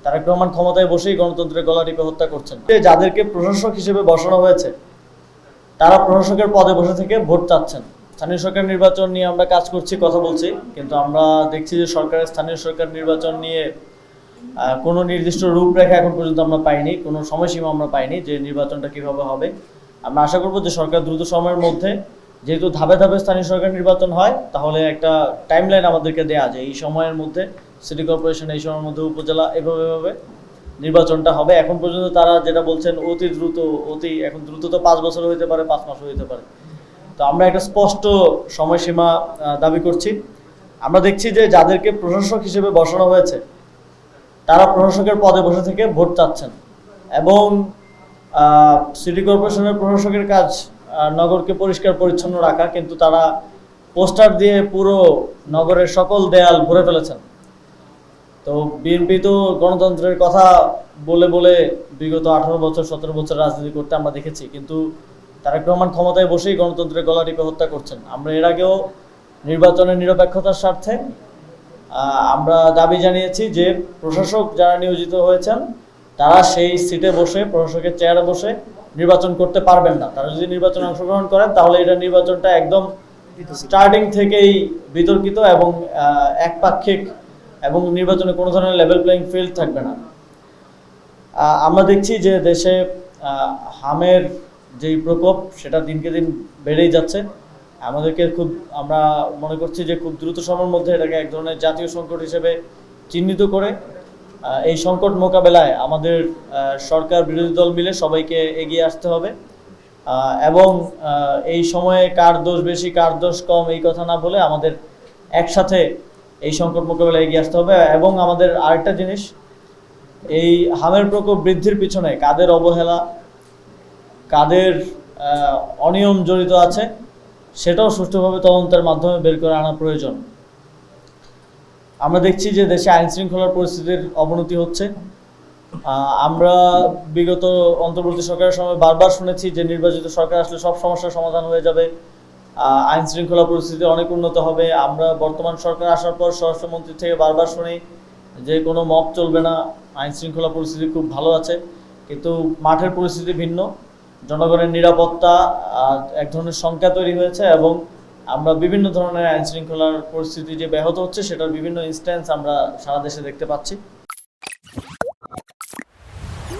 তারেক রহমান ক্ষমতায় বসেই গণতন্ত্রের গলা টিপে হত্যা করছেন। যাদেরকে প্রশাসক হিসেবে বসানো হয়েছে তারা প্রশাসকের পদে বসে থেকে ভোট চাচ্ছেন। স্থানীয় সরকার নির্বাচন নিয়ে আমরা কাজ করছি, কথা বলছি, কিন্তু আমরা দেখছি যে সরকারের স্থানীয় সরকার নির্বাচন নিয়ে কোনো নির্দিষ্ট রূপরেখা এখন পর্যন্ত আমরা পাইনি, কোনো সময়সীমা আমরা পাইনি যে নির্বাচনটা কিভাবে হবে। আমরা আশা করব যে সরকার দ্রুত সময়ের মধ্যে, যেহেতু ধাপে ধাপে স্থানীয় সরকার নির্বাচন হয়, তাহলে একটা টাইমলাইন আমাদেরকে দেয়া যায় এই সময়ের মধ্যে সিটি কর্পোরেশন, এই সময়ের মধ্যে উপজেলা, এভাবে নির্বাচনটা হবে। এখন পর্যন্ত তারা যেটা বলছেন অতি দ্রুত, এখন দ্রুত তো 5 বছর হইতে পারে, 5 মাসও হইতে পারে। তো আমরা একটা স্পষ্ট সময়সীমা দাবি করছি। আমরা দেখছি যে যাদেরকে প্রশাসক হিসেবে বসানো হয়েছে তারা প্রশাসকের পদে বসে থেকে ভোট চাচ্ছেন, এবং সিটি কর্পোরেশনের প্রশাসকের কাজ নগরকে পরিষ্কার পরিচ্ছন্ন রাখা, কিন্তু তারা পোস্টার দিয়ে পুরো নগরের সকল দেয়াল ভরে ফেলেছেন। তো বিএনপি তো গণতন্ত্রের কথা বলে বলে বিগত 18 বছর 17 বছর রাজনীতি করতে আমরা দেখেছি, কিন্তু তারেক রহমান ক্ষমতায় বসেই গণতন্ত্রের গলা টিপে হত্যা করছেন। আমরা এর আগেও নির্বাচনের নিরপেক্ষতার স্বার্থে আমরা দাবি জানিয়েছি যে প্রশাসক যারা নিয়োজিত হয়েছেন তারা সেই সিটে বসে, প্রশাসকের চেয়ারে বসে নির্বাচন করতে পারবেন না। তারা যদি নির্বাচনে অংশগ্রহণ করেন তাহলে এটা নির্বাচনটা একদম স্টার্টিং থেকেই বিতর্কিত এবং একপাক্ষিক, এবং নির্বাচনে কোনো ধরনের লেভেল প্লেইং ফিল্ড থাকবে না। আমরা দেখছি যে দেশে হামের যেই প্রকোপ সেটা দিনকে দিন বেড়েই যাচ্ছে। আমরা মনে করছি যে খুব দ্রুত সময়ের মধ্যে এটাকে এক ধরনের জাতীয় সংকট হিসেবে চিহ্নিত করে এই সংকট মোকাবেলায় আমাদের সরকার বিরোধী দল মিলে সবাইকে এগিয়ে আসতে হবে, এবং এই সময়ে কার দোষ বেশি কার দোষ কম এই কথা না বলে আমাদের একসাথে এই সংকট মোকাবেলায় এগিয়ে আসতে হবে। এবং আমাদের আরেকটা জিনিস, এই হামের প্রকোপ বৃদ্ধির পিছনে কাদের অবহেলা, কাদের অনিয়ম জড়িত আছে সেটাও সুষ্ঠুভাবে তদন্তের মাধ্যমে বের করে আনা প্রয়োজন। আমরা দেখছি যে দেশে আইন শৃঙ্খলার পরিস্থিতির অবনতি হচ্ছে। আমরা বিগত অন্তর্বর্তী সরকারের সময় বারবার শুনেছি যে নির্বাচিত সরকার আসলে সব সমস্যার সমাধান হয়ে যাবে, আইন শৃঙ্খলা পরিস্থিতি অনেক উন্নত হবে। আমরা বর্তমান সরকার আসার পর স্বরাষ্ট্রমন্ত্রী থেকে বারবার শুনি যে কোনো মব চলবে না, আইন শৃঙ্খলা পরিস্থিতি খুব ভালো আছে, কিন্তু মাঠের পরিস্থিতি ভিন্ন। জনগণের নিরাপত্তা এক ধরনের শঙ্কা তৈরি হয়েছে, এবং আমরা বিভিন্ন ধরনের আইন শৃঙ্খলার পরিস্থিতি যে ব্যাহত হচ্ছে সেটার বিভিন্ন ইনস্ট্যান্স আমরা সারা দেশে দেখতে পাচ্ছি।